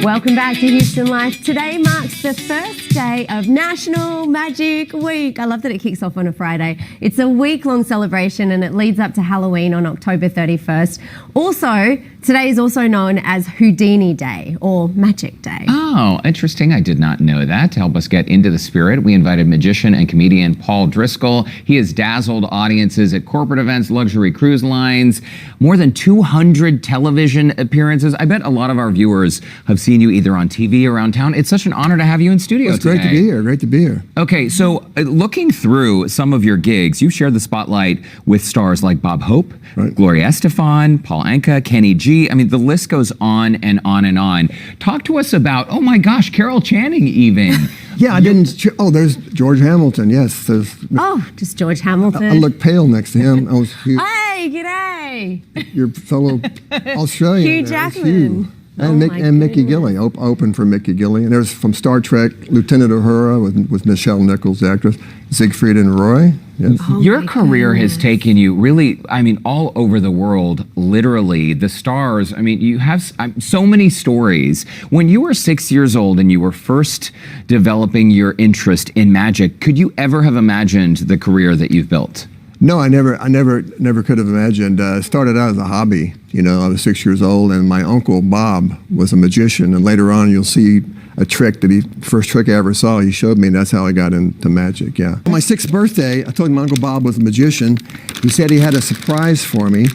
Welcome back to Houston Life. Today marks the first day of National Magic Week. I love that it kicks off on a Friday. It's a week-long celebration and it leads up to Halloween on October 31st. Also, today is also known as Houdini Day or Magic Day. Oh, interesting. I did not know that. To help us get into the spirit, we invited magician and comedian Paul Driscoll. He has dazzled audiences at corporate events, luxury cruise lines, more than 200 television appearances. I bet a lot of our viewers have seen you either on TV or around town. It's such an honor to have you in studio today. It's great to be here. Great to be here. Okay, so looking through some of your gigs, you've shared the spotlight with stars like Bob Hope, Right. Gloria Estefan, Paul Anka, Kenny G. I mean, the list goes on and on and on. Talk to us about, oh my gosh, Carol Channing even. Yeah, I didn't. Oh, there's George Hamilton. Yes, there's. Oh, just George Hamilton. I look pale next to him. I was Hey, g'day. your fellow Australian. Hugh there. It's Jackman. Hugh. Oh And, my and Mickey goodness. Gilley, opened for Mickey Gilley. And there's from Star Trek, Lieutenant Uhura with Michelle Nichols, the actress, Siegfried and Roy. Yes. Oh Your my career has goodness. taken you really, I mean, all over the world, literally. The stars, I mean, you have so many stories. When you were 6 years old and you were first developing your interest in magic, could you ever have imagined the career that you've built? No, I never could have imagined. It started out as a hobby. You know, I was 6 years old, and my uncle Bob was a magician. And later on, you'll see a trick first trick I ever saw. He showed me, and that's how I got into magic. Yeah. On my 6th birthday, I told him my Uncle Bob was a magician. He said he had a surprise for me,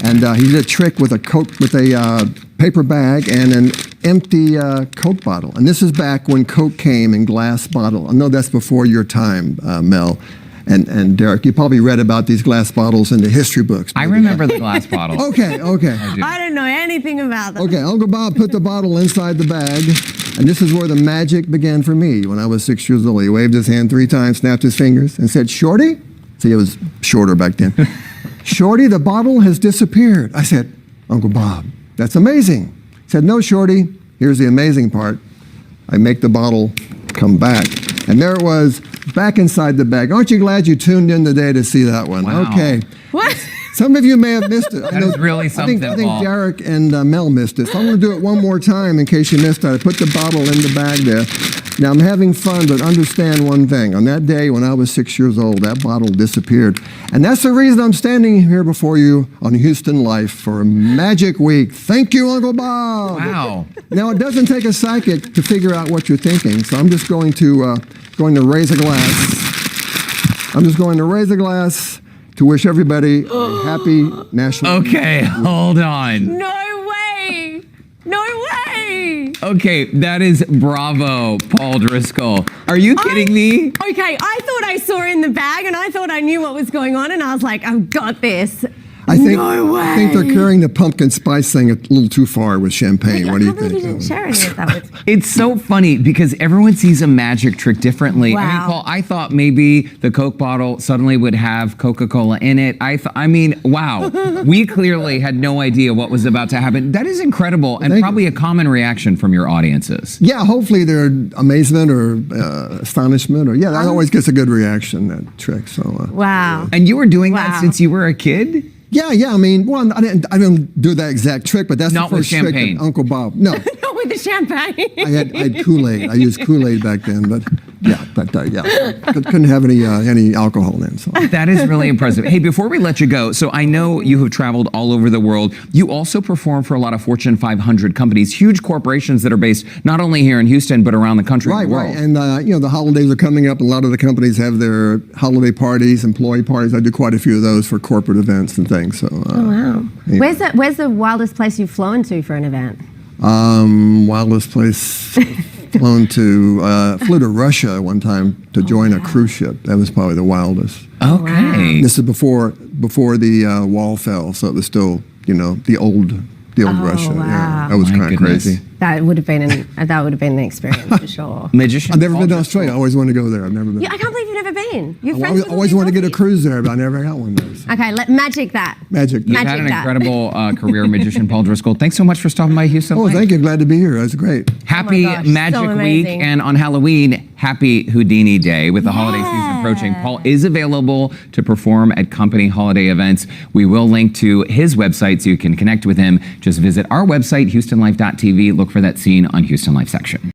and he did a trick with a paper bag and an empty Coke bottle. And this is back when Coke came in glass bottle. I know that's before your time, Mel. And Derrick, you probably read about these glass bottles in the history books. I remember the glass bottle. Okay. I don't know anything about that. Okay, Uncle Bob put the bottle inside the bag, and this is where the magic began for me when I was 6 years old. He waved his hand 3 times, snapped his fingers, and said, "Shorty?" See, it was shorter back then. "Shorty, the bottle has disappeared." I said, "Uncle Bob, that's amazing." He said, "No, Shorty, here's the amazing part. I make the bottle come back." And there it was, back inside the bag. Aren't you glad you tuned in today to see that one? Wow. Okay. What? Some of you may have missed it. That is really something, I think Paul. Derrick and Mel missed it. So I'm going to do it one more time in case you missed it. I put the bottle in the bag there. Now, I'm having fun, but understand one thing. On that day when I was 6 years old, that bottle disappeared. And that's the reason I'm standing here before you on Houston Life for Magic Week. Thank you, Uncle Bob. Wow. Now, it doesn't take a psychic to figure out what you're thinking, so I'm just going to raise a glass. I'm just going to raise a glass to wish everybody a happy National Okay, hold on. No way. No way. Okay, that is bravo, Paul Driscoll. Are you kidding me? Okay, I thought I saw in the bag and I thought I knew what was going on and I was like, I've got this. I think, No way. I think they're carrying the pumpkin spice thing a little too far with champagne. What do you I can't believe you didn't think? share any of that with me. It's so funny because everyone sees a magic trick differently. I mean, Wow. Paul, I thought maybe the Coke bottle suddenly would have Coca-Cola in it. I mean, wow. We clearly had no idea what was about to happen. That is incredible and Thank probably you. a common reaction from your audiences. Yeah, hopefully they're amazement or astonishment that always gets a good reaction, that trick. So Wow. And you were doing Wow. that since you were a kid? yeah. I mean, well, I didn't do that exact trick, but that's Not the with first trick champagne. that Uncle Bob. No. Not with the champagne. I had Kool-Aid. I used Kool-Aid back then, but couldn't have any alcohol in. So That is really impressive. Hey, before we let you go, so I know you have traveled all over the world. You also perform for a lot of Fortune 500 companies, huge corporations that are based not only here in Houston, but around the country and the world. right. And the holidays are coming up. A lot of the companies have their holiday parties, employee parties. I do quite a few of those for corporate events and things. So Wow. Yeah. Where's the wildest place you've flown to for an event? Wildest place. Flew to Russia one time to join a cruise ship. That was probably the wildest. Okay. This is before the wall fell, so it was still the old Russia. wow. Yeah, that was My kind of goodness. crazy. That would have been an experience for sure. Magician. I've never Paul been to Driscoll. Australia. I always wanted to go there. I've never been. Yeah, I can't believe you've never been. You're I friends with all always these wanted to get a Aussies. cruise there, but I never got one there. So. Okay, magic that. Magic. You've Magic had an that. incredible career, magician Paul Driscoll. Thanks so much for stopping by Houston. Oh, Life. thank you. Glad to be here. That's great. Happy gosh, Magic so Week, amazing. and on Halloween, happy Houdini Day. With the holiday season approaching, Paul is available to perform at company holiday events. We will link to his website so you can connect with him. Just visit our website, HoustonLife.tv. Look look for that scene on Houston Life section.